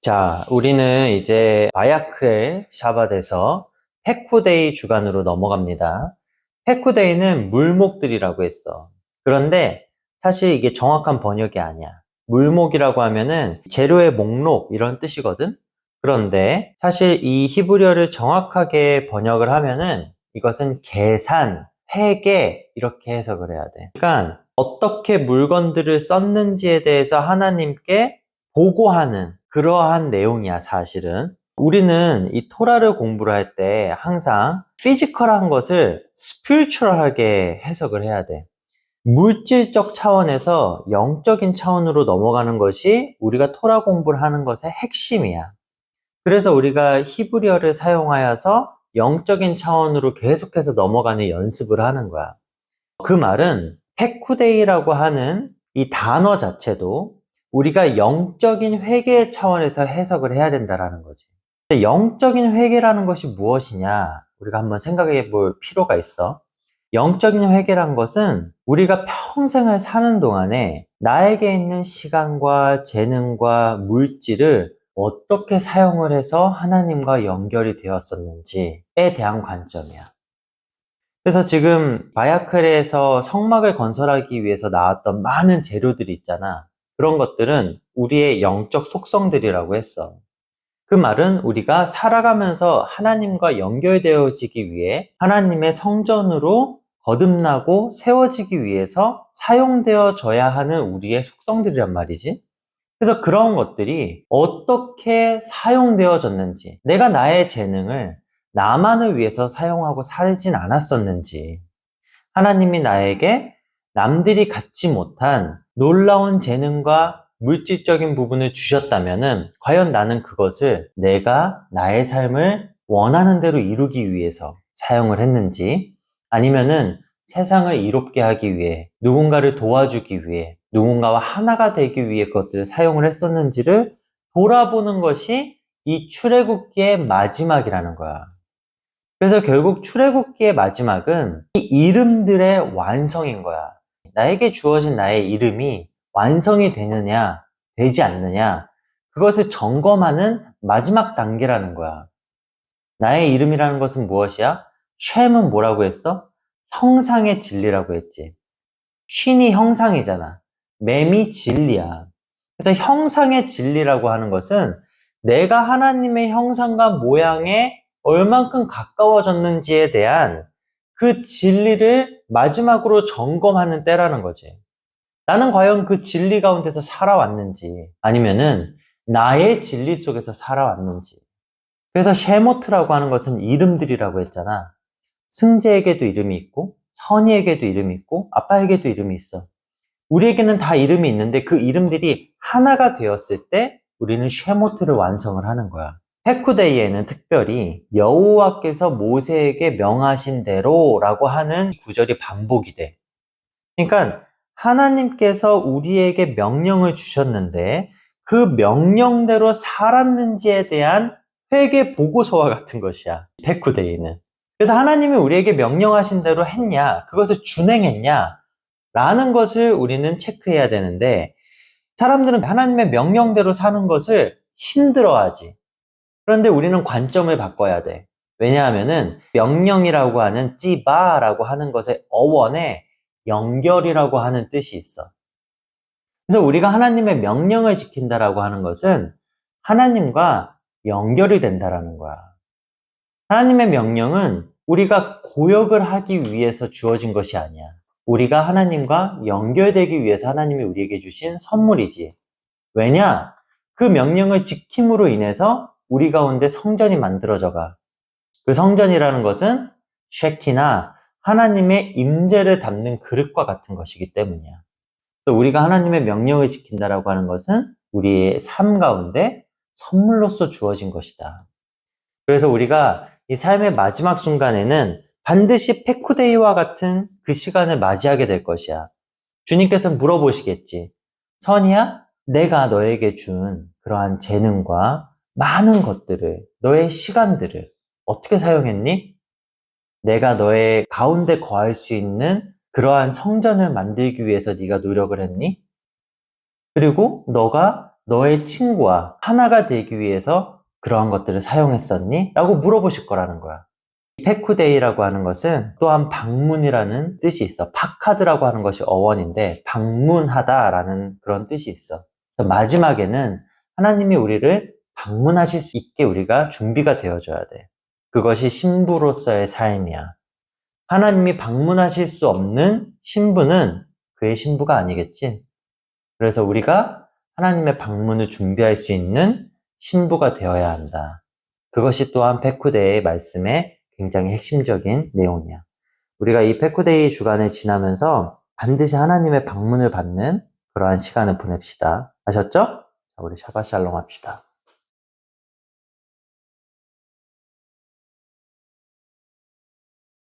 자, 우리는 이제 마야크엘 샤밧에서 페쿠데이 주간으로 넘어갑니다. 페쿠데이는 물목들이라고 했어. 그런데 사실 이게 정확한 번역이 아니야. 물목이라고 하면은 재료의 목록 이런 뜻이거든. 그런데 사실 이 히브리어를 정확하게 번역을 하면은 이것은 계산, 회계 이렇게 해석을 해야 돼. 그러니까 어떻게 물건들을 썼는지에 대해서 하나님께 보고하는 그러한 내용이야, 사실은. 우리는 이 토라를 공부를 할 때 항상 피지컬한 것을 스피리추얼하게 해석을 해야 돼. 물질적 차원에서 영적인 차원으로 넘어가는 것이 우리가 토라 공부를 하는 것의 핵심이야. 그래서 우리가 히브리어를 사용하여서 영적인 차원으로 계속해서 넘어가는 연습을 하는 거야. 그 말은 페쿠데이라고 하는 이 단어 자체도 우리가 영적인 회개 차원에서 해석을 해야 된다는 거지. 근데 영적인 회개라는 것이 무엇이냐? 우리가 한번 생각해 볼 필요가 있어. 영적인 회개란 것은 우리가 평생을 사는 동안에 나에게 있는 시간과 재능과 물질을 어떻게 사용을 해서 하나님과 연결이 되었었는지에 대한 관점이야. 그래서 지금 바야크레에서 성막을 건설하기 위해서 나왔던 많은 재료들이 있잖아. 그런 것들은 우리의 영적 속성들이라고 했어. 그 말은 우리가 살아가면서 하나님과 연결되어지기 위해 하나님의 성전으로 거듭나고 세워지기 위해서 사용되어져야 하는 우리의 속성들이란 말이지. 그래서 그런 것들이 어떻게 사용되어졌는지, 내가 나의 재능을 나만을 위해서 사용하고 살진 않았었는지, 하나님이 나에게 남들이 갖지 못한 놀라운 재능과 물질적인 부분을 주셨다면은 과연 나는 그것을 내가 나의 삶을 원하는 대로 이루기 위해서 사용을 했는지, 아니면은 세상을 이롭게 하기 위해, 누군가를 도와주기 위해, 누군가와 하나가 되기 위해 그것들을 사용을 했었는지를 돌아보는 것이 이 출애굽기의 마지막이라는 거야. 그래서 결국 출애굽기의 마지막은 이 이름들의 완성인 거야. 나에게 주어진 나의 이름이 완성이 되느냐, 되지 않느냐, 그것을 점검하는 마지막 단계라는 거야. 나의 이름이라는 것은 무엇이야? 쉔은 뭐라고 했어? 형상의 진리라고 했지. 쉰이 형상이잖아. 맴이 진리야. 그래서 형상의 진리라고 하는 것은 내가 하나님의 형상과 모양에 얼만큼 가까워졌는지에 대한 그 진리를 마지막으로 점검하는 때라는 거지. 나는 과연 그 진리 가운데서 살아왔는지, 아니면은 나의 진리 속에서 살아왔는지. 그래서 쉐모트라고 하는 것은 이름들이라고 했잖아. 승재에게도 이름이 있고, 선희에게도 이름이 있고, 아빠에게도 이름이 있어. 우리에게는 다 이름이 있는데 그 이름들이 하나가 되었을 때 우리는 쉐모트를 완성을 하는 거야. 페쿠데이에는 특별히 여호와께서 모세에게 명하신 대로라고 하는 구절이 반복이 돼. 그러니까 하나님께서 우리에게 명령을 주셨는데 그 명령대로 살았는지에 대한 회개 보고서와 같은 것이야. 페쿠데이는. 그래서 하나님이 우리에게 명령하신 대로 했냐, 그것을 준행했냐, 라는 것을 우리는 체크해야 되는데 사람들은 하나님의 명령대로 사는 것을 힘들어하지. 그런데 우리는 관점을 바꿔야 돼. 왜냐하면은 명령이라고 하는 찌바라고 하는 것의 어원에 연결이라고 하는 뜻이 있어. 그래서 우리가 하나님의 명령을 지킨다라고 하는 것은 하나님과 연결이 된다라는 거야. 하나님의 명령은 우리가 고역을 하기 위해서 주어진 것이 아니야. 우리가 하나님과 연결되기 위해서 하나님이 우리에게 주신 선물이지. 왜냐? 그 명령을 지킴으로 인해서 우리 가운데 성전이 만들어져 가. 그 성전이라는 것은 쉐키나 하나님의 임재를 담는 그릇과 같은 것이기 때문이야. 그래서 우리가 하나님의 명령을 지킨다라고 하는 것은 우리의 삶 가운데 선물로서 주어진 것이다. 그래서 우리가 이 삶의 마지막 순간에는 반드시 페쿠데이와 같은 그 시간을 맞이하게 될 것이야. 주님께서 물어보시겠지. 선이야, 내가 너에게 준 그러한 재능과 많은 것들을, 너의 시간들을 어떻게 사용했니? 내가 너의 가운데 거할 수 있는 그러한 성전을 만들기 위해서 네가 노력을 했니? 그리고 너가 너의 친구와 하나가 되기 위해서 그러한 것들을 사용했었니? 라고 물어보실 거라는 거야. 페쿠데이라고 하는 것은 또한 방문이라는 뜻이 있어. 파카드라고 하는 것이 어원인데 방문하다라는 그런 뜻이 있어. 그래서 마지막에는 하나님이 우리를 방문하실 수 있게 우리가 준비가 되어줘야 돼. 그것이 신부로서의 삶이야. 하나님이 방문하실 수 없는 신부는 그의 신부가 아니겠지. 그래서 우리가 하나님의 방문을 준비할 수 있는 신부가 되어야 한다. 그것이 또한 페쿠데이의 말씀의 굉장히 핵심적인 내용이야. 우리가 이 페쿠데이 주간을 지나면서 반드시 하나님의 방문을 받는 그러한 시간을 보냅시다. 아셨죠? 자, 우리 샤bat 샬롬 합시다.